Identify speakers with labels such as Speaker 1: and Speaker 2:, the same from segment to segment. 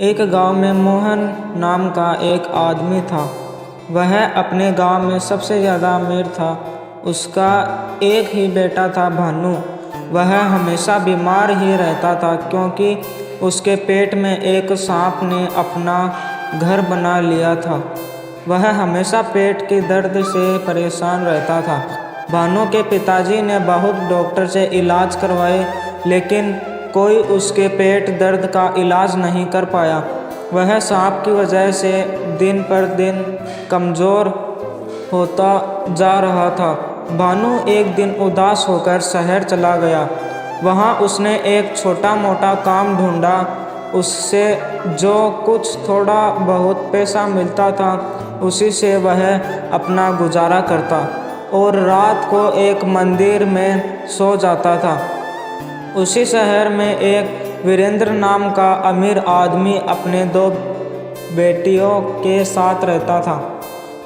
Speaker 1: एक गांव में मोहन नाम का एक आदमी था। वह अपने गांव में सबसे ज़्यादा अमीर था। उसका एक ही बेटा था भानु। वह हमेशा बीमार ही रहता था क्योंकि उसके पेट में एक सांप ने अपना घर बना लिया था। वह हमेशा पेट के दर्द से परेशान रहता था। भानु के पिताजी ने बहुत डॉक्टर से इलाज करवाए, लेकिन कोई उसके पेट दर्द का इलाज नहीं कर पाया। वह सांप की वजह से दिन पर दिन कमज़ोर होता जा रहा था। भानु एक दिन उदास होकर शहर चला गया। वहाँ उसने एक छोटा मोटा काम ढूंढा। उससे जो कुछ थोड़ा बहुत पैसा मिलता था उसी से वह अपना गुजारा करता और रात को एक मंदिर में सो जाता था। उसी शहर में एक वीरेंद्र नाम का अमीर आदमी अपने दो बेटियों के साथ रहता था।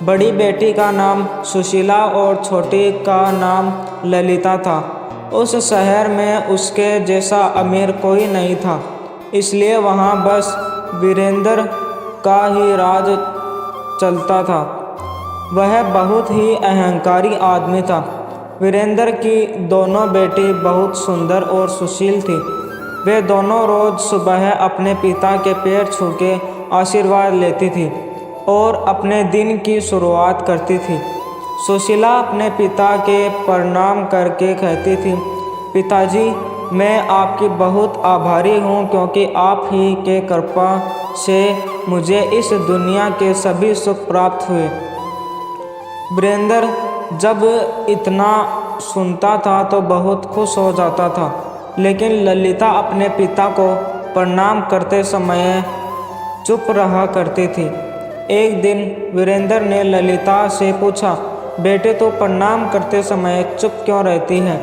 Speaker 1: बड़ी बेटी का नाम सुशीला और छोटी का नाम ललिता था। उस शहर में उसके जैसा अमीर कोई नहीं था, इसलिए वहाँ बस वीरेंद्र का ही राज चलता था। वह बहुत ही अहंकारी आदमी था। वीरेंद्र की दोनों बेटी बहुत सुंदर और सुशील थी। वे दोनों रोज़ सुबह अपने पिता के पैर छू के आशीर्वाद लेती थी और अपने दिन की शुरुआत करती थी। सुशीला अपने पिता के प्रणाम करके कहती थी, पिताजी, मैं आपकी बहुत आभारी हूँ क्योंकि आप ही के कृपा से मुझे इस दुनिया के सभी सुख प्राप्त हुए। वीरेंद्र जब इतना सुनता था तो बहुत खुश हो जाता था, लेकिन ललिता अपने पिता को प्रणाम करते समय चुप रहा करती थी। एक दिन वीरेंद्र ने ललिता से पूछा, बेटे तो प्रणाम करते समय चुप क्यों रहती है?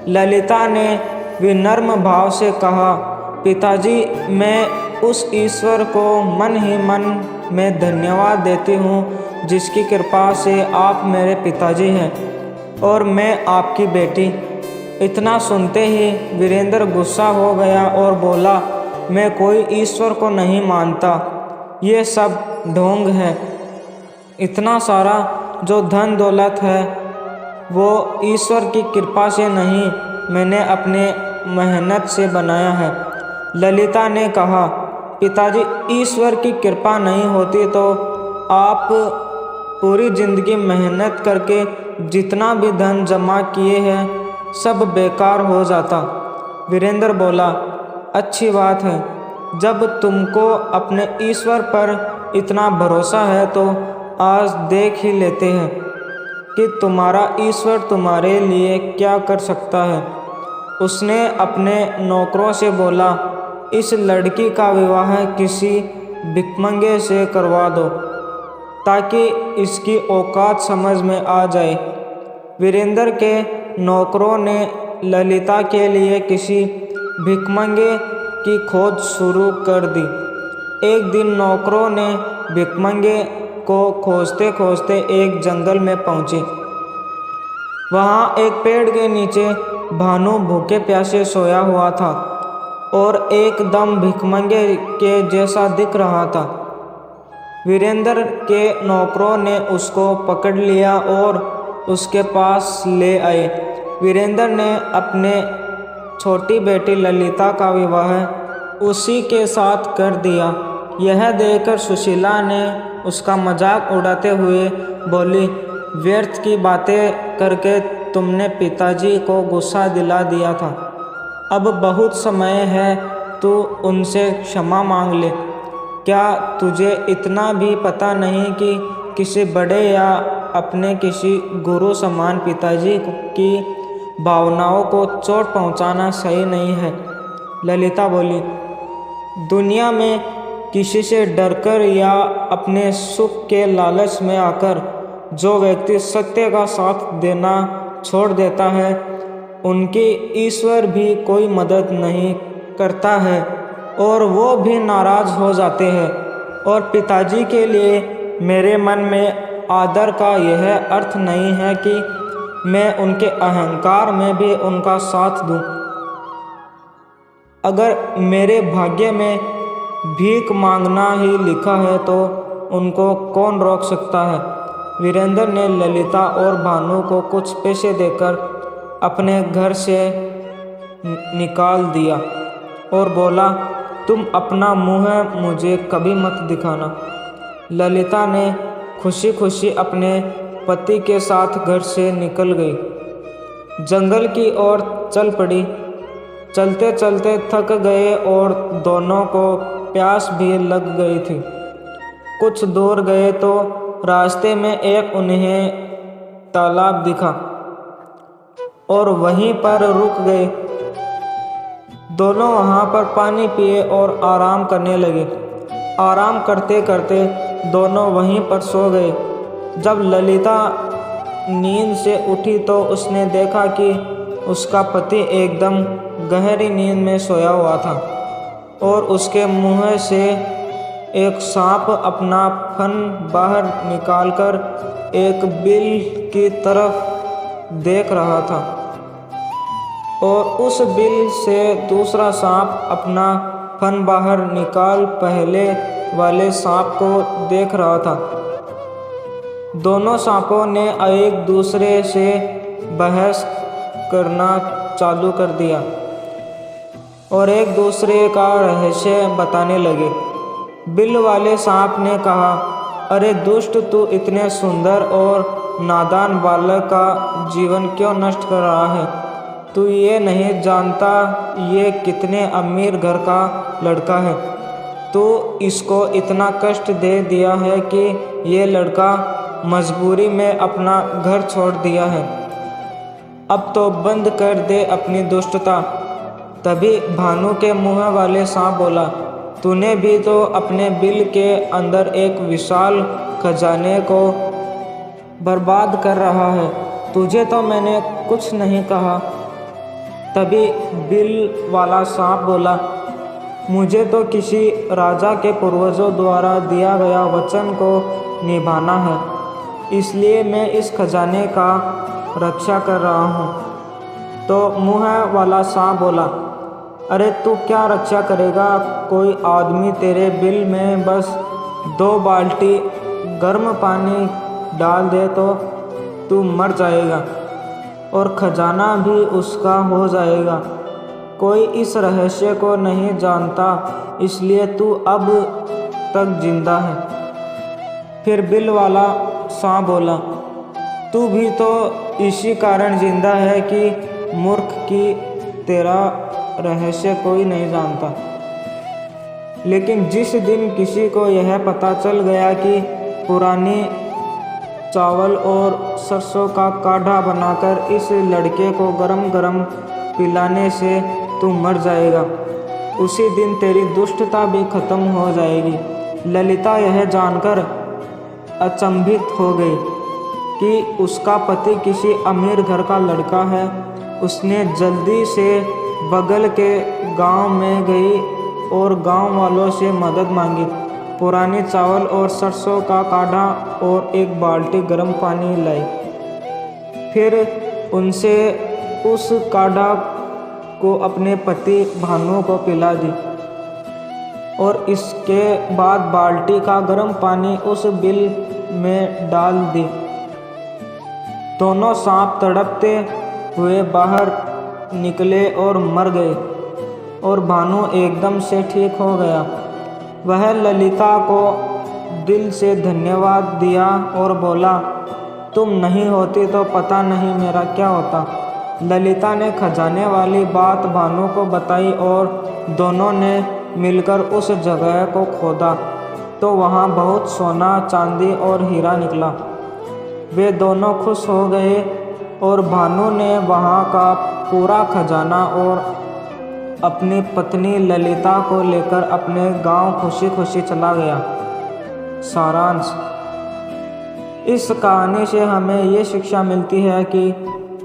Speaker 1: ललिता ने विनम्र भाव से कहा, पिताजी, मैं उस ईश्वर को मन ही मन में धन्यवाद देती हूँ जिसकी कृपा से आप मेरे पिताजी हैं और मैं आपकी बेटी। इतना सुनते ही वीरेंद्र गुस्सा हो गया और बोला, मैं कोई ईश्वर को नहीं मानता, ये सब ढोंग है। इतना सारा जो धन दौलत है वो ईश्वर की कृपा से नहीं, मैंने अपने मेहनत से बनाया है। ललिता ने कहा, पिताजी, ईश्वर की कृपा नहीं होती तो आप पूरी जिंदगी मेहनत करके जितना भी धन जमा किए हैं सब बेकार हो जाता। वीरेंद्र बोला, अच्छी बात है, जब तुमको अपने ईश्वर पर इतना भरोसा है तो आज देख ही लेते हैं कि तुम्हारा ईश्वर तुम्हारे लिए क्या कर सकता है। उसने अपने नौकरों से बोला, इस लड़की का विवाह किसी भिखमंगे से करवा दो ताकि इसकी औकात समझ में आ जाए। वीरेंद्र के नौकरों ने ललिता के लिए किसी भिखमंगे की खोज शुरू कर दी। एक दिन नौकरों ने भिखमंगे को खोजते खोजते एक जंगल में पहुंचे। वहां एक पेड़ के नीचे भानु भूखे प्यासे सोया हुआ था और एकदम भिखमंगे के जैसा दिख रहा था। वीरेंद्र के नौकरों ने उसको पकड़ लिया और उसके पास ले आए। वीरेंद्र ने अपने छोटी बेटी ललिता का विवाह उसी के साथ कर दिया। यह देखकर सुशीला ने उसका मजाक उड़ाते हुए बोली, व्यर्थ की बातें करके तुमने पिताजी को गुस्सा दिला दिया था। अब बहुत समय है, तू उनसे क्षमा मांग ले। क्या तुझे इतना भी पता नहीं कि किसी बड़े या अपने किसी गुरु समान पिताजी की भावनाओं को चोट पहुंचाना सही नहीं है? ललिता बोली, दुनिया में किसी से डरकर या अपने सुख के लालच में आकर जो व्यक्ति सत्य का साथ देना छोड़ देता है उनकी ईश्वर भी कोई मदद नहीं करता है और वो भी नाराज़ हो जाते हैं। और पिताजी के लिए मेरे मन में आदर का यह अर्थ नहीं है कि मैं उनके अहंकार में भी उनका साथ दूं। अगर मेरे भाग्य में भीख मांगना ही लिखा है तो उनको कौन रोक सकता है। वीरेंद्र ने ललिता और भानु को कुछ पैसे देकर अपने घर से निकाल दिया और बोला, तुम अपना मुंह मुझे कभी मत दिखाना। ललिता ने खुशी खुशी अपने पति के साथ घर से निकल गई। जंगल की ओर चल पड़ी। चलते चलते थक गए और दोनों को प्यास भी लग गई थी। कुछ दूर गए तो रास्ते में एक उन्हें तालाब दिखा और वहीं पर रुक गए। दोनों वहां पर पानी पिए और आराम करने लगे। आराम करते करते दोनों वहीं पर सो गए। जब ललिता नींद से उठी तो उसने देखा कि उसका पति एकदम गहरी नींद में सोया हुआ था और उसके मुंह से एक सांप अपना फन बाहर निकालकर एक बिल की तरफ देख रहा था और उस बिल से दूसरा सांप अपना फन बाहर निकाल पहले वाले सांप को देख रहा था। दोनों सांपों ने एक दूसरे से बहस करना चालू कर दिया और एक दूसरे का रहस्य बताने लगे। बिल वाले सांप ने कहा, अरे दुष्ट, तू इतने सुंदर और नादान बालक का जीवन क्यों नष्ट कर रहा है? तू ये नहीं जानता ये कितने अमीर घर का लड़का है। तू इसको इतना कष्ट दे दिया है कि ये लड़का मजबूरी में अपना घर छोड़ दिया है। अब तो बंद कर दे अपनी दुष्टता। तभी भानु के मुंह वाले सांप बोला, तूने भी तो अपने बिल के अंदर एक विशाल खजाने को बर्बाद कर रहा है। तुझे तो मैंने कुछ नहीं कहा। तभी बिल वाला सांप बोला, मुझे तो किसी राजा के पूर्वजों द्वारा दिया गया वचन को निभाना है, इसलिए मैं इस खजाने का रक्षा कर रहा हूँ। तो मुंह वाला सांप बोला, अरे तू क्या रक्षा करेगा? कोई आदमी तेरे बिल में बस 2 बाल्टी गर्म पानी डाल दे तो तू मर जाएगा और खजाना भी उसका हो जाएगा। कोई इस रहस्य को नहीं जानता, इसलिए तू अब तक जिंदा है। फिर बिल वाला सांप बोला, तू भी तो इसी कारण जिंदा है कि मूर्ख की तेरा रहस्य कोई नहीं जानता। लेकिन जिस दिन किसी को यह पता चल गया कि पुरानी चावल और सरसों का काढ़ा बनाकर इस लड़के को गरम गरम पिलाने से तू मर जाएगा, उसी दिन तेरी दुष्टता भी खत्म हो जाएगी। ललिता यह जानकर अचंभित हो गई कि उसका पति किसी अमीर घर का लड़का है। उसने जल्दी से बगल के गांव में गई और गांव वालों से मदद मांगी। पुराने चावल और सरसों का काढ़ा और 1 बाल्टी गर्म पानी लाई। फिर उनसे उस काढ़ा को अपने पति भानु को पिला दी और इसके बाद बाल्टी का गर्म पानी उस बिल में डाल दी। दोनों सांप तड़पते हुए बाहर निकले और मर गए और भानु एकदम से ठीक हो गया। वह ललिता को दिल से धन्यवाद दिया और बोला, तुम नहीं होती तो पता नहीं मेरा क्या होता। ललिता ने खजाने वाली बात भानु को बताई और दोनों ने मिलकर उस जगह को खोदा तो वहाँ बहुत सोना, चांदी और हीरा निकला। वे दोनों खुश हो गए और भानु ने वहाँ का पूरा खजाना और अपनी पत्नी ललिता को लेकर अपने गांव खुशी खुशी चला गया। सारांश, इस कहानी से हमें ये शिक्षा मिलती है कि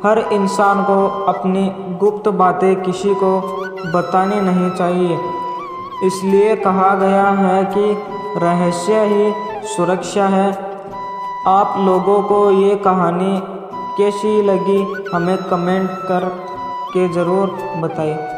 Speaker 1: हर इंसान को अपनी गुप्त बातें किसी को बतानी नहीं चाहिए। इसलिए कहा गया है कि रहस्य ही सुरक्षा है। आप लोगों को ये कहानी कैसी लगी हमें कमेंट करके ज़रूर बताइए।